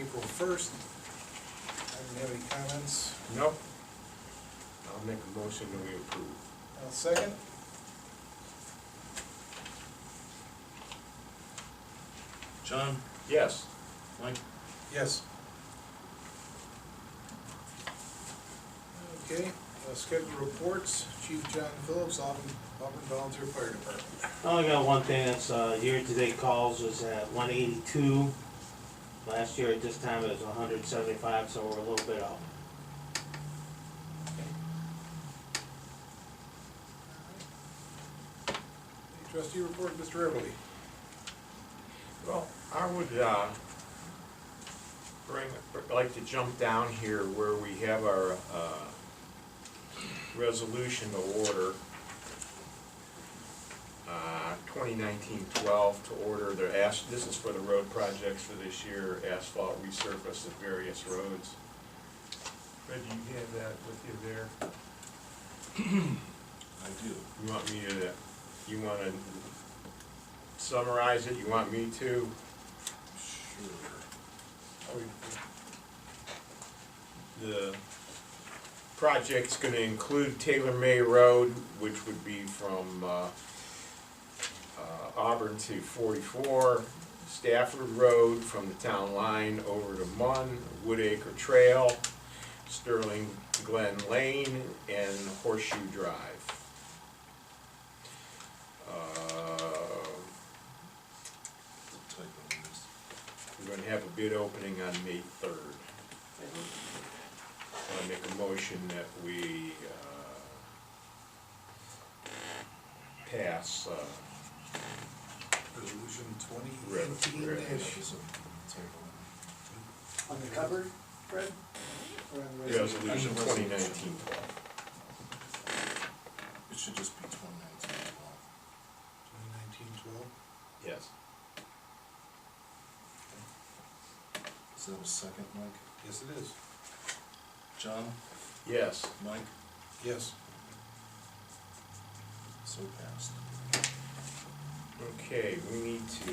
April 1st. I didn't have any comments. Nope. I'll make a motion that we approve. I'll second. John? Yes. Mike? Yes. Okay, scheduled reports. Chief John Phillips, Auburn Volunteer Fire Department. I only got one thing, that's, year-to-date calls is at 182. Last year at this time it was 175, so we're a little bit out. Trustee report, Mr. Everly. Well, I would like to jump down here where we have our resolution to order 2019-12 to order the this is for the road projects for this year, asphalt resurface of various roads. Fred, do you have that with you there? I do. You want me to, you want to summarize it? You want me to? Sure. The project's going to include Taylor May Road, which would be from Auburn to 44, Stafford Road from the town line over to Munn, Woodacre Trail, Sterling Glen Lane, and Horseshoe Drive. We're going to have a bid opening on May 3rd. I make a motion that we pass Resolution 2018-. On the cover, Fred? Or on the resolution 2019-12. It should just be 2019-12. 2019-12. Yes. Is that a second, Mike? Yes, it is. John? Yes. Mike? Yes. So passed. Okay, we need to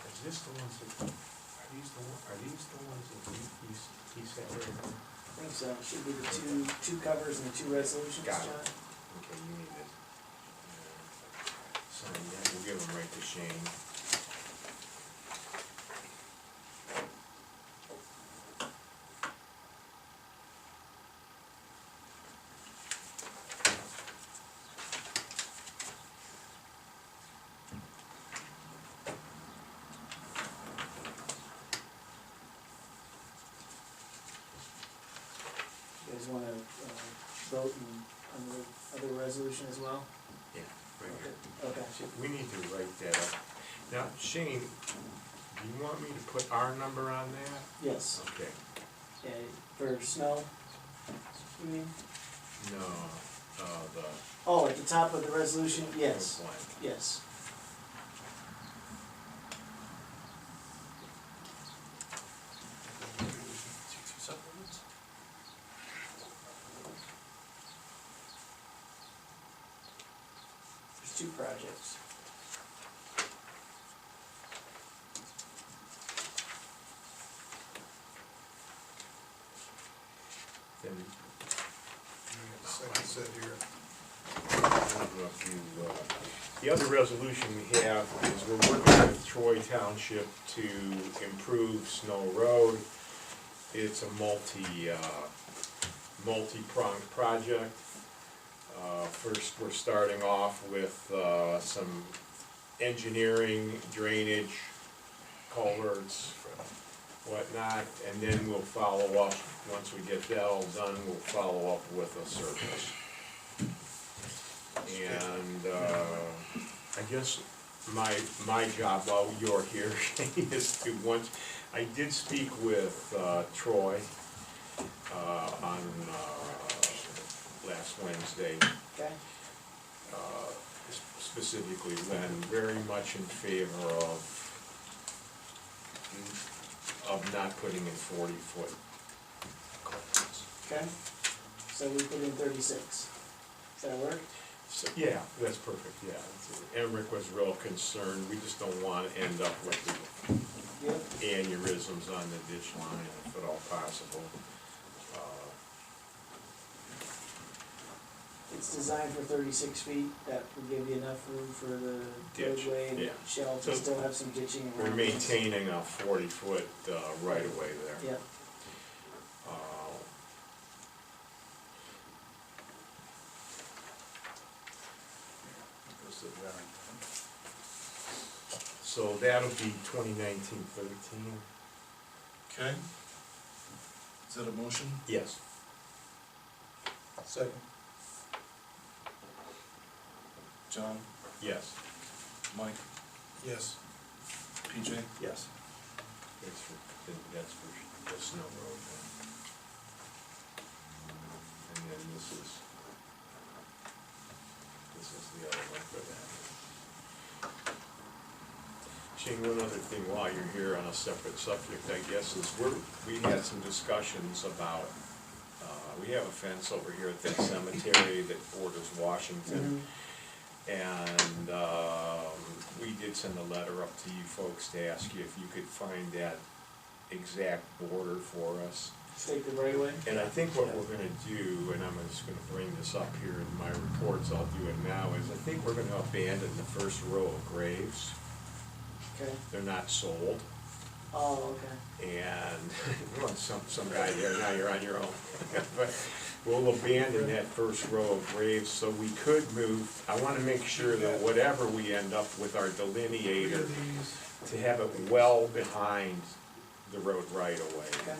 is this the ones that are these the ones that he said right now? I think so. Should be the two covers and the two resolutions, Got it. John. Okay, you need it. Sign that, we'll give them right to Shane. You guys want to vote on the other resolution as well? Yeah, right here. Okay. We need to write that up. Now, Shane, do you want me to put our number on that? Yes. Okay. Yeah, for snow, you mean? No, the Oh, at the top of the resolution, yes, blank. yes. There's two projects. Then Second set here. the other resolution we have is we're working with Troy Township to improve Snow Road. It's a multi-pronged project. First, we're starting off with some engineering, drainage, culverts, whatnot, and then we'll follow up, once we get that all done, we'll follow up with a surface. And I guess my job while you're here is to once, I did speak with Troy on last Wednesday. Okay. Specifically Len, very much in favor of not putting in 40-foot culverts. Okay. so we put in 36. Does that work? So, yeah, that's perfect, yeah. Emmerich was real concerned, we just don't wanna end up with the Yep. aneurysms on the ditch line, if at all possible. It's designed for 36 feet, that will give you enough room for the Ditch, roadway and yeah. shelf, So to still have some ditching around. We're maintaining a 40-foot right of way there. Yep. Goes to the ground. So that'll be 2019-13. Okay. Is that a motion? Yes. Second. John, Yes. Mike, Yes. PJ? Yes. That's for the Snow Road then. And then this is the other one for that. Shane, one other thing while you're here on a separate subject, I guess, is we had some discussions about, we have a fence over here at that cemetery that borders Washington. And we did send a letter up to you folks to ask you if you could find that exact border for us. Stake the right away? And I think what we're gonna do, and I'm just gonna bring this up here in my reports, I'll do it now, is I think we're gonna abandon the first row of graves. Okay. They're not sold. Oh, okay. And, well, some guy there, now you're on your own. But we'll abandon that first row of graves, so we could move, I wanna make sure that whatever we end up with our delineator, to have it well behind the road right away. Okay.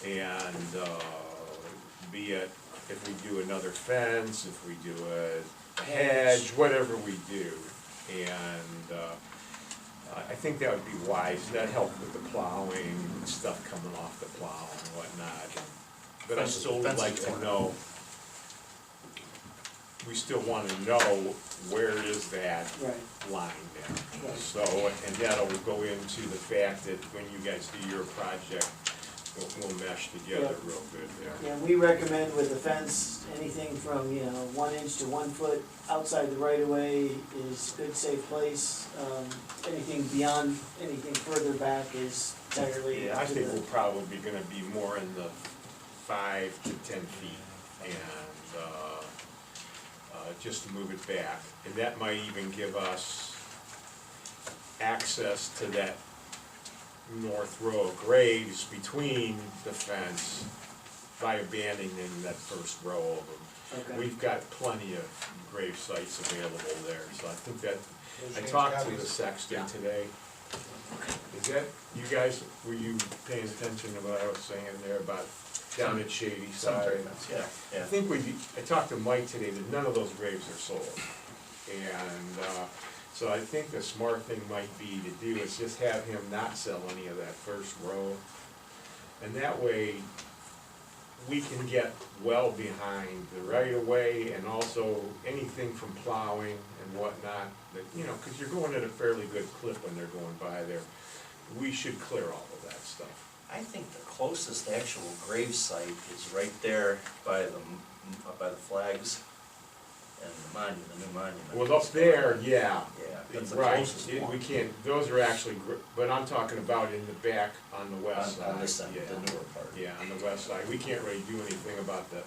And, be it, if we do another fence, if we do a hedge, whatever we do. And, I think that would be wise, that helped with the plowing, stuff coming off the plow and whatnot. But I still would like to know, we still wanna know where is that Right. line there. Right. So, and that'll go into the fact that when you guys do your project, we'll mesh together real good there. Yeah, we recommend with the fence, anything from, 1 inch to 1 foot outside the right of way is good, safe place. Anything beyond, anything further back is entirely Yeah, I up to think the. we're probably gonna be more in the 5 to 10 feet, and, just to move it back. And that might even give us access to that north row of graves between the fence by abandoning that first row of them. Okay. We've got plenty of grave sites available there, so I think that, I Those talked to copies? the sexton today. Is that, you guys, were you paying attention to what I was saying there about down at Shady Side? Yeah. I think I talked to Mike today, that none of those graves are sold. And, so I think the smart thing might be to do is just have him not sell any of that first row. And that way, we can get well behind the right of way and also anything from plowing and whatnot, that, cause you're going at a fairly good clip when they're going by there. We should clear all of that stuff. I think the closest actual grave site is right there by the flags and the monument, the new monument. Well, up there, yeah. Yeah, that's the Right, closest one. we can't, those are actually, but I'm talking about in the back on the west side. On this side, yeah. the newer part. Yeah, on the west side, we can't really do anything about the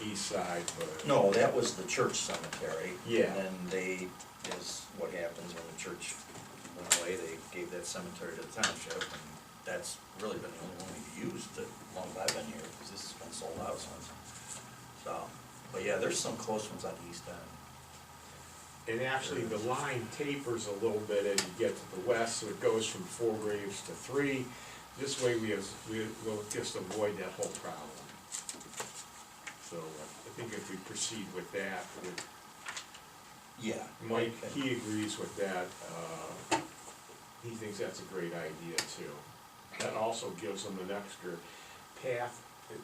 east side, but. No, that was the church cemetery. Yeah. And then they, is what happens when the church went away, they gave that cemetery to the township, and that's really been the only one we've used as long as I've been here, because this has been sold out since. So, but yeah, there's some close ones on the east end. And actually, the line tapers a little bit as you get to the west, so it goes from 4 graves to 3. This way we'll just avoid that whole problem. So I think if we proceed with that, Yeah. Mike, he agrees with that. He thinks that's a great idea too. That also gives them an extra path,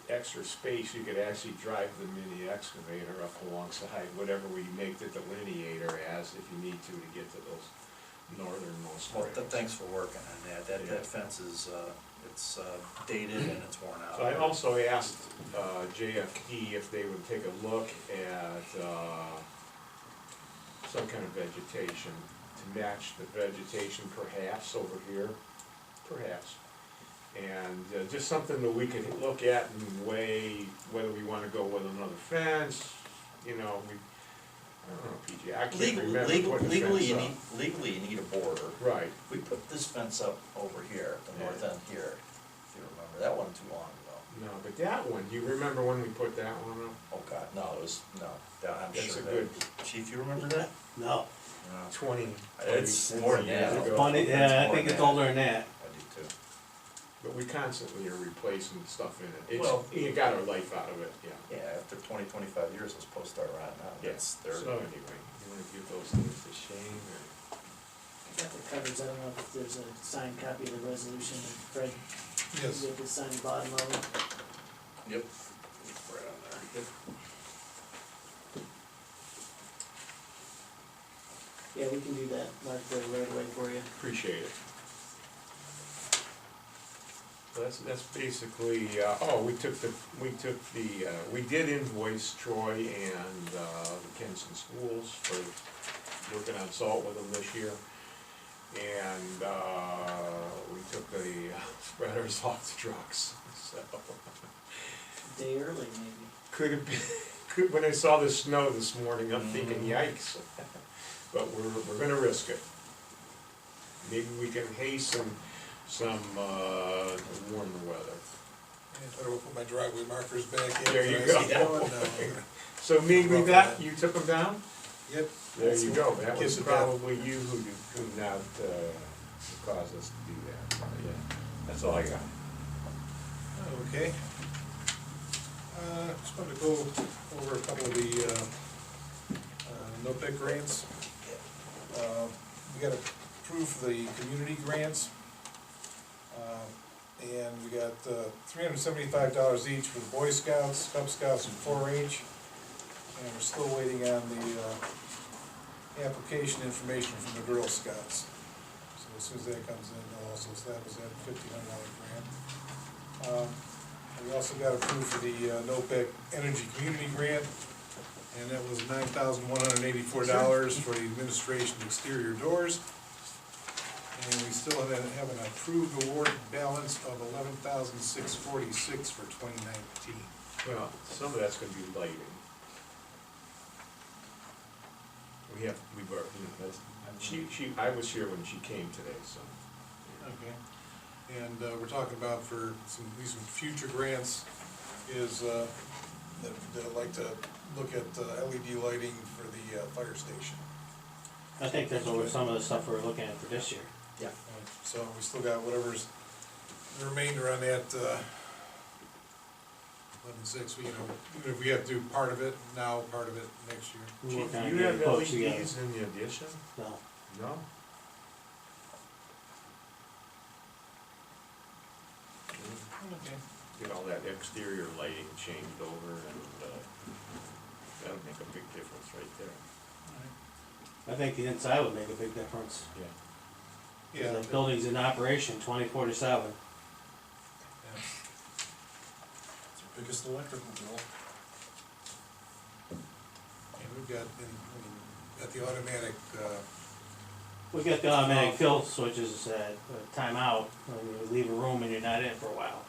extra space. You could actually drive the mini excavator up alongside whatever we make the delineator as, if you need to get to those northernmost Well, graves. thanks for working on that. Yeah. That fence is, it's dated and it's worn out. So I also asked JFD if they would take a look at some kind of vegetation to match the vegetation perhaps over here, perhaps. And just something that we could look at and weigh whether we wanna go with another fence, you know, I don't know, PJ, I can't remember putting a Legally, fence up. legally, you need a border. Right, We put this fence up over here, the north end here, if you remember, that wasn't too long ago. no, but that one, do you remember when we put that one up? Oh, God, no, it was, no, I'm That's sure a that, good Chief, you remember that? No. No. 20. It's 20 more than years that. ago. Funny, That's yeah, I more think than it's that. older than that. I do too. But we constantly are replacing stuff in it. It's, Well- you got our life out of it, yeah. Yeah, after 25 years, it's supposed to start rotting out. Yes, That's so their, anyway, you wanna give those things to Shane or? I got the covers, I don't know if there's a signed copy of the resolution, Fred, Yes. you have to sign the bottom of it. yep. Right on there. Yep. Yeah, we can do that, mark the right away for you. Appreciate it. So that's basically, we did invoice Troy and, the Kenston Schools for working on salt with them this year. And, we took the spreaders off the trucks, so. A day early, maybe. Could have been, when I saw the snow this morning, I'm thinking yikes. But we're gonna risk it. Maybe we can hasten some, warmer weather. I better put my driveway markers back in. There you so I see go. going now. So me, we got, you took them down? Yep. There you go, that was Kiss it down. probably you who not, caused us to do that, yeah, that's all I got. Okay. Just wanted to go over a couple of the, no-pick grants. We got approved for the community grants. And we got $375 each for the Boy Scouts, Cub Scouts, and 4-H. And we're still waiting on the application information from the Girl Scouts. So as soon as that comes in, they'll also establish that $1,500 grant. We also got approved for the NOPEC Energy Community Grant, and that was $9,184 for the administration of exterior doors. And we still have an approved award balance of $11,646 for 2019. Well, some of that's gonna be lighting. We've already, I was here when she came today, so. Okay. And we're talking about for some future grants is that they'd like to look at LED lighting for the fire station. I think that's over some of the stuff we're looking at for this year. Yeah. So we still got whatever's the remainder on that 11.6. You know, even if we have to do part of it now, part of it next year. We're Chief, working on do you have getting quotes together. LEDs in the addition? No, No? Okay. Get all that exterior lighting changed over and, that'll make a big difference right there. I think the inside would make a big difference. Yeah. Yeah. The building's in operation 24/7. Yeah. It's the biggest electrical bill. And we've got the automatic. We got the automatic fill switches at timeout, when you leave a room and you're not in it for a while.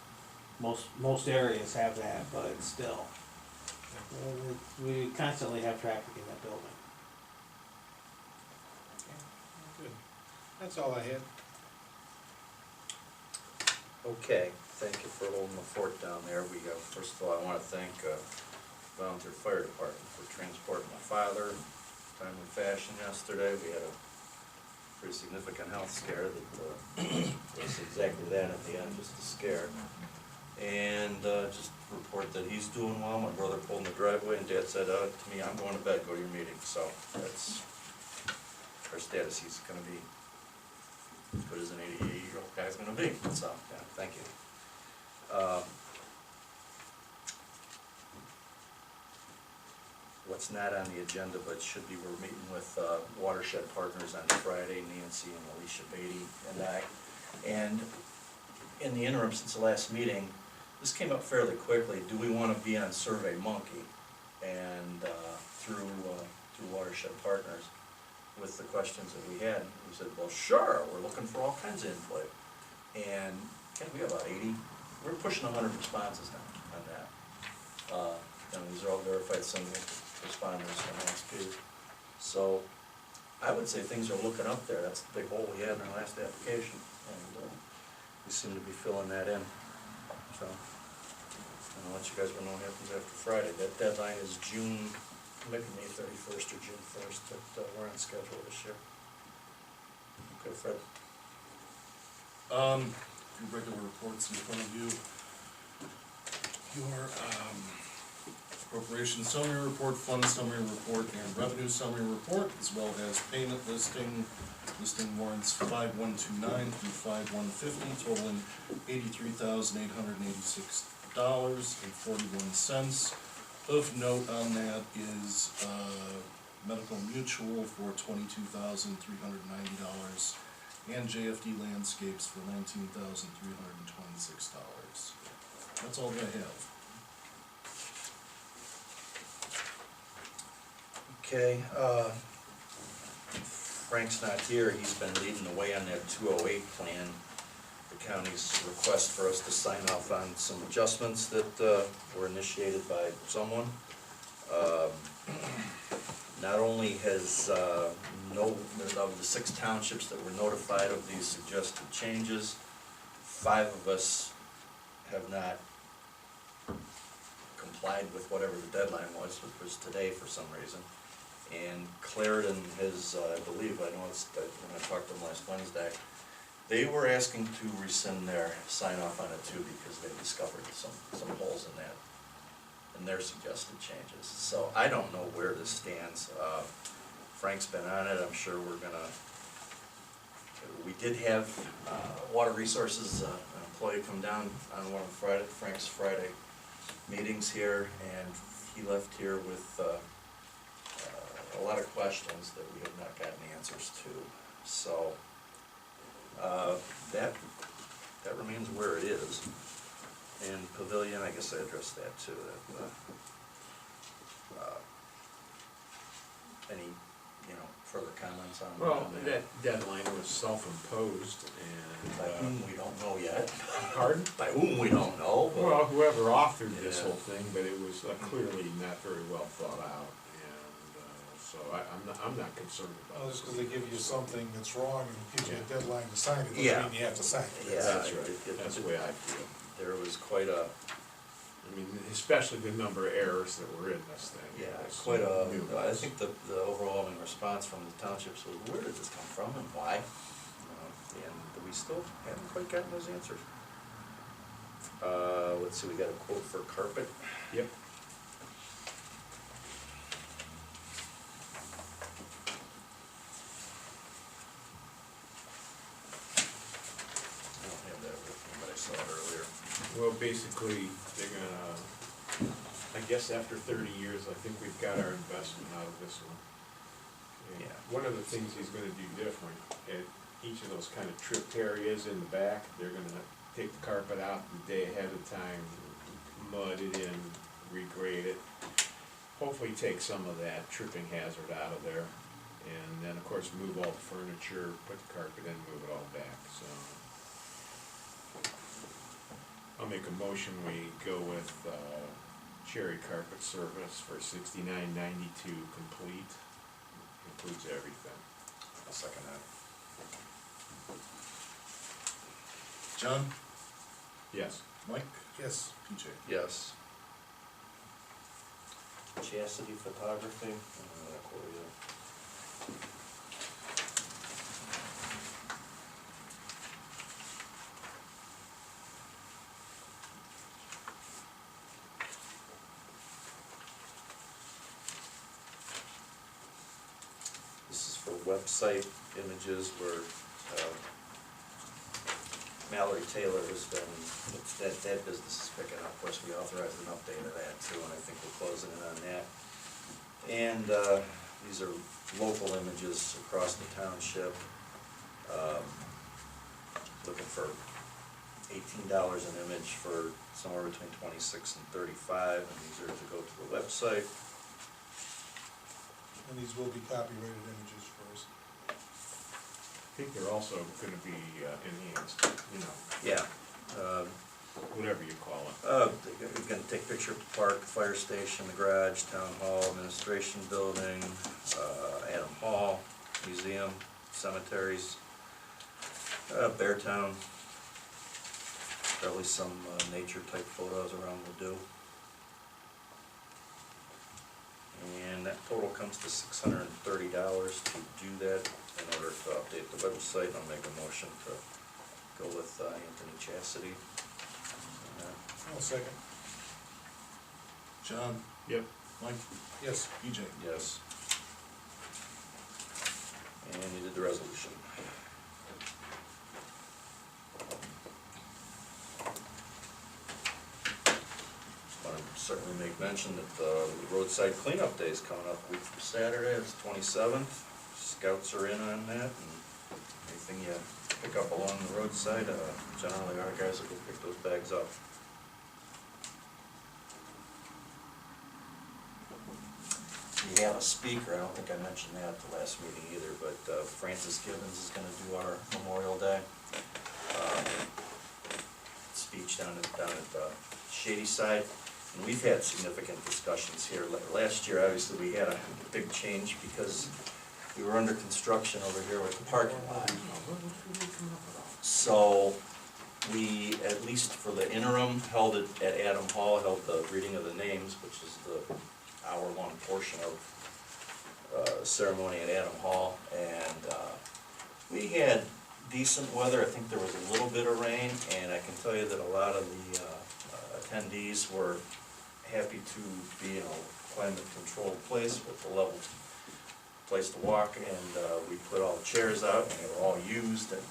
Most areas have that, but it's still, we constantly have traffic in that building. Good. That's all I had. Okay, thank you for holding the fort down there. First of all, I want to thank Volunteer Fire Department for transporting my father in timely fashion yesterday. We had a pretty significant health scare that was exactly that at the end, just a scare. And just report that he's doing well. My brother pulled in the driveway and Dad said to me, "I'm going to bed, go to your meeting." So that's our status. He's going to be as good as an 88-year-old guy's going to be. So, yeah, thank you. What's not on the agenda, but should be, we're meeting with Watershed Partners on Friday, Nancy and Alicia Beatty and I. And in the interim, since the last meeting, this came up fairly quickly, do we wanna be on Survey Monkey? And, through Watershed Partners, with the questions that we had, we said, well, sure, we're looking for all kinds of input. And, Ken, we have about 80, we're pushing 100 responses now on that. And these are all verified single responders from NSP. So, I would say things are looking up there, that's the big hole we had in our last application, and, we seem to be filling that in, so. And I'll let you guys know what happens after Friday. That deadline is June, maybe May 31st or June 1st, but we're on schedule this year. Okay, Fred? Your regular reports in front of you. Your appropriation summary report, fund summary report, and revenue summary report, as well as payment listing warrants 5129 through 5150, totaling $83,886.41. Of note on that is Medical Mutual for $22,390, and JFD Landscapes for $19,326. That's all that I have. Okay, Frank's not here, he's been leading the way on that 208 plan. The county's request for us to sign off on some adjustments that were initiated by someone. Not only has of the 6 townships that were notified of these suggested changes, 5 of us have not complied with whatever the deadline was, which was today for some reason. And Clarendon has, I believe, I know it's, when I talked to them last Wednesday, they were asking to rescind their sign off on it too, because they discovered some holes in that, in their suggested changes. So I don't know where this stands. Frank's been on it, I'm sure we're gonna, we did have Water Resources, an employee come down on one of Frank's Friday meetings here, and he left here with a lot of questions that we have not gotten answers to. So that remains where it is. And Pavilion, I guess I addressed that too. That, any further comments on? Well, that deadline was self-imposed, and, By whom we don't know yet. pardon? By whom we don't know. But Well, whoever authored this Yeah. whole thing, but it was clearly not very well thought out, and, so I'm not concerned Well, about just this. because they give you something that's wrong and gives you a deadline to sign it, Yeah. doesn't mean you have to sign it. Yeah, That's right, that's the way I feel. There was quite a, I mean, especially the number of errors that were in this thing. yeah, It was quite a, numerous. I think the overwhelming response from the townships was, where did this come from and why? And we still haven't quite gotten those answers. Let's see, we got a quote for carpet. Yep. I don't have that with me, but I saw it earlier. Well, basically, they're gonna, I guess after 30 years, I think we've got our investment out of this one. And Yeah. one of the things he's gonna do different, at each of those kind of tripped areas in the back, they're gonna take the carpet out the day ahead of time, mud it in, regrade it. Hopefully take some of that tripping hazard out of there. And then, of course, move all the furniture, put the carpet in, move it all back, so. I'll make a motion, we go with, Cherry Carpet Service for $69.92 complete, includes everything. I'll second that. John? Yes. Mike? Yes. PJ? Yes. Chastity Photography, that quote again. This is for website images where Mallory Taylor has been, that business is picking up. Of course, we authorized an update of that too, and I think we're closing in on that. And these are local images across the township. Looking for $18 an image for somewhere between 26 and 35, and these are to go to the website. And these will be copyrighted images for us. I think they're also gonna be enhanced, you know, Yeah. whatever you call it. You're gonna take a picture of the park, the fire station, the garage, town hall, administration building, Adam Hall, museum, cemeteries, Beartown. Probably some nature type photos around will do. And that total comes to $630 to do that. In order to update the website, I'll make a motion to go with Anthony Chastity. I'll second. John, Yep. Mike, Yes. EJ. Yes. And you did the resolution. Want to certainly make mention that the roadside cleanup day is coming up a week from Saturday, it's 27th. Scouts are in on that, and anything you pick up along the roadside, generally our guys will go pick those bags up. We have a speaker, I don't think I mentioned that at the last meeting either, but Francis Gibbons is gonna do our Memorial Day speech down at Shady Side. And we've had significant discussions here. Last year, obviously, we had a big change because we were under construction over here with the parking lot. So we, at least for the interim, held it at Adam Hall, held the reading of the names, which is the hour-long portion of ceremony at Adam Hall. And we had decent weather. I think there was a little bit of rain, and I can tell you that a lot of the attendees were happy to be in a climate-controlled place with a level place to walk, and we put all the chairs out, and they were all used. And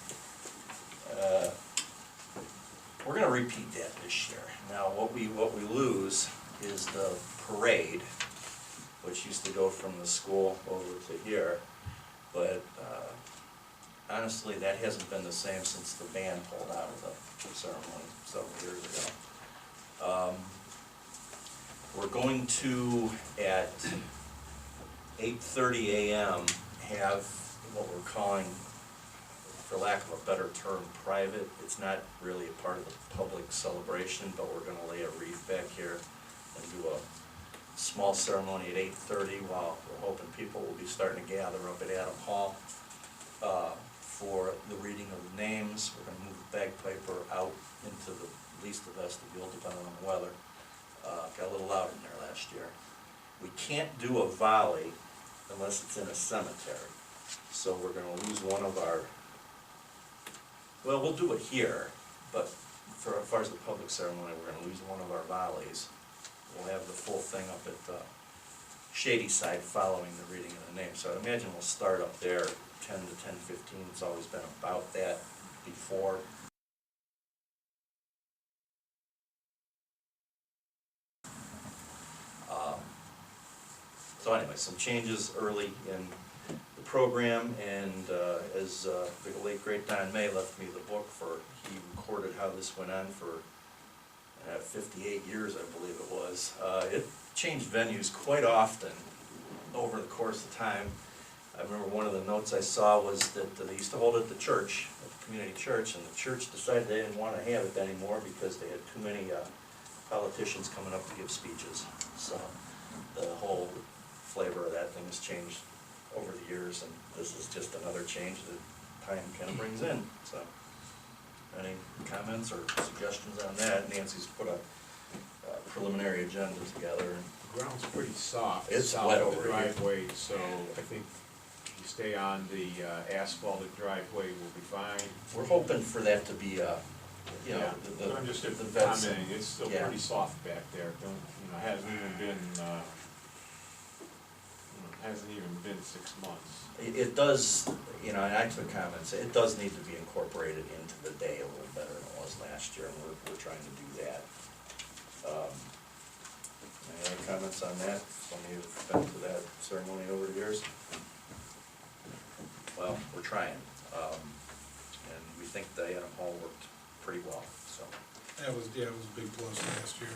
we're going to repeat that this year. Now, what we lose is the parade, which used to go from the school over to here, but honestly, that hasn't been the same since the band pulled out of the ceremony several years ago. We're going to, at 8:30 a.m., have what we're calling, for lack of a better term, private. It's not really a part of the public celebration, but we're going to lay a wreath back here and do a small ceremony at 8:30 while we're hoping people will be starting to gather up at Adam Hall for the reading of the names. We're going to move the bagpiper out into the least the vestibule, depending on the weather. Got a little loud in there last year. We can't do a volley unless it's in a cemetery. So we're going to lose one of our, well, we'll do it here, but for as far as the public ceremony, we're going to lose one of our volleys. We'll have the full thing up at the Shady Side following the reading of the name. So I imagine we'll start up there 10 to 10:15. It's always been about that before. So anyway, some changes early in the program, and as the late great Don May left me the book he recorded how this went on for 58 years, I believe it was. It changed venues quite often over the course of time. I remember one of the notes I saw was that they used to hold it at the church, at the community church, and the church decided they didn't want to have it anymore because they had too many politicians coming up to give speeches. So the whole flavor of that thing has changed over the years, and this is just another change that time kind of brings in. So, any comments or suggestions on that? Nancy's put a preliminary agenda together. The ground's pretty soft. It's south wet of over the here. driveway, so I think if you stay on the asphalted driveway, we'll be fine. We're hoping for that to be, you know, Yeah, the I'm just the vets. commenting, it's still Yeah. pretty soft back there. Hasn't even been, hasn't even been 6 months. It does, you know, and I took comments, it does need to be incorporated into the day a little better than it was last year, and we're trying to do that. Any other comments on that? Some of you have been to that ceremony over the years? Well, we're trying, and we think the Adam Hall worked pretty well, so. That was, yeah, it was a big plus last year.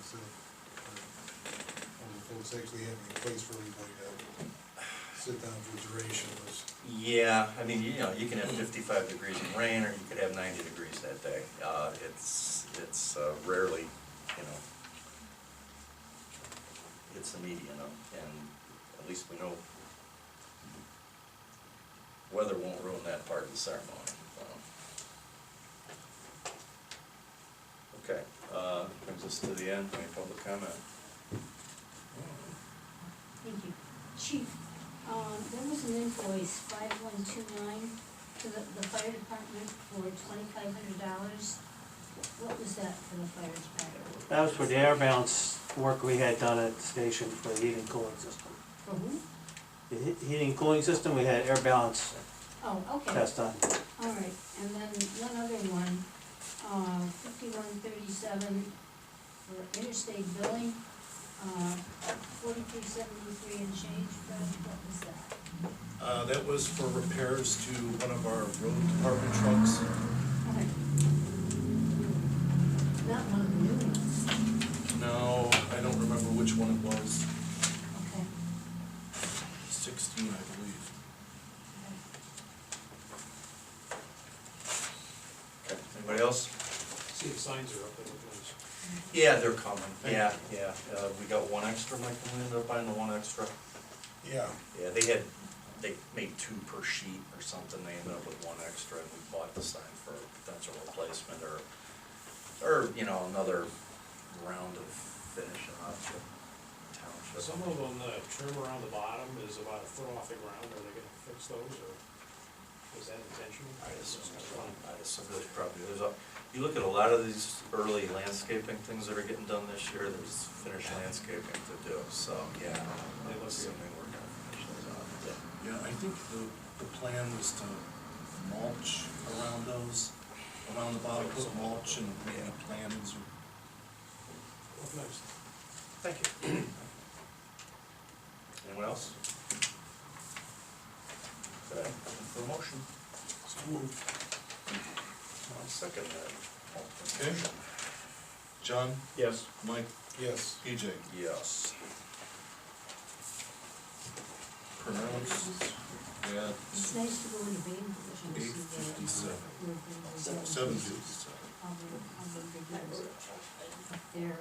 So, folks actually having a place for everybody to sit down for duration was. Yeah, I mean, you know, you can have 55 degrees in rain, or you could have 90 degrees that day. It's rarely, you know, it's the median, and at least we know weather won't ruin that part of the ceremony. Okay, brings us to the end, any public comment? Thank you. Chief, there was an invoice, 5129, to the fire department for $2,500. What was that for the fire department? That was for the air balance work we had done at the station for the heating cooling system. For who? The heating cooling system, we had air balance Oh, okay. test done. All right, and then one other one, 5137 for interstate billing, 4373 and change, Fred, what was that? That was for repairs to one of our road department trucks. Okay. Not one of the new ones. No, I don't remember which one it was. Okay. 16, I believe. Okay, anybody else? See, the signs are up, they look nice. Yeah, they're coming, yeah. We got one extra, Mike, and we ended up buying the one extra. Yeah. Yeah, they made 2 per sheet or something, they ended up with one extra, and we bought the sign for a potential replacement, or, you know, another round of finishing up the township. Some of them, the trim around the bottom is about a foot off the ground, are they gonna fix those, or is that intentional? I assume there's probably, you look at a lot of these early landscaping things that are getting done this year, there's finished landscaping to do, so, yeah, I'm assuming we're gonna finish those off, yeah. Yeah, I think the plan was to mulch around those, around the bottom, put mulch and maybe plantings or. Look nice. Thank you. Anyone else? Okay, for a motion. So moved. I'll second that. Okay. John, Yes. Mike, Yes. EJ, Yes. pronounced, yeah, It's nice to go in the van position to see the. 8:57. where things are. 7:57. How the big up there.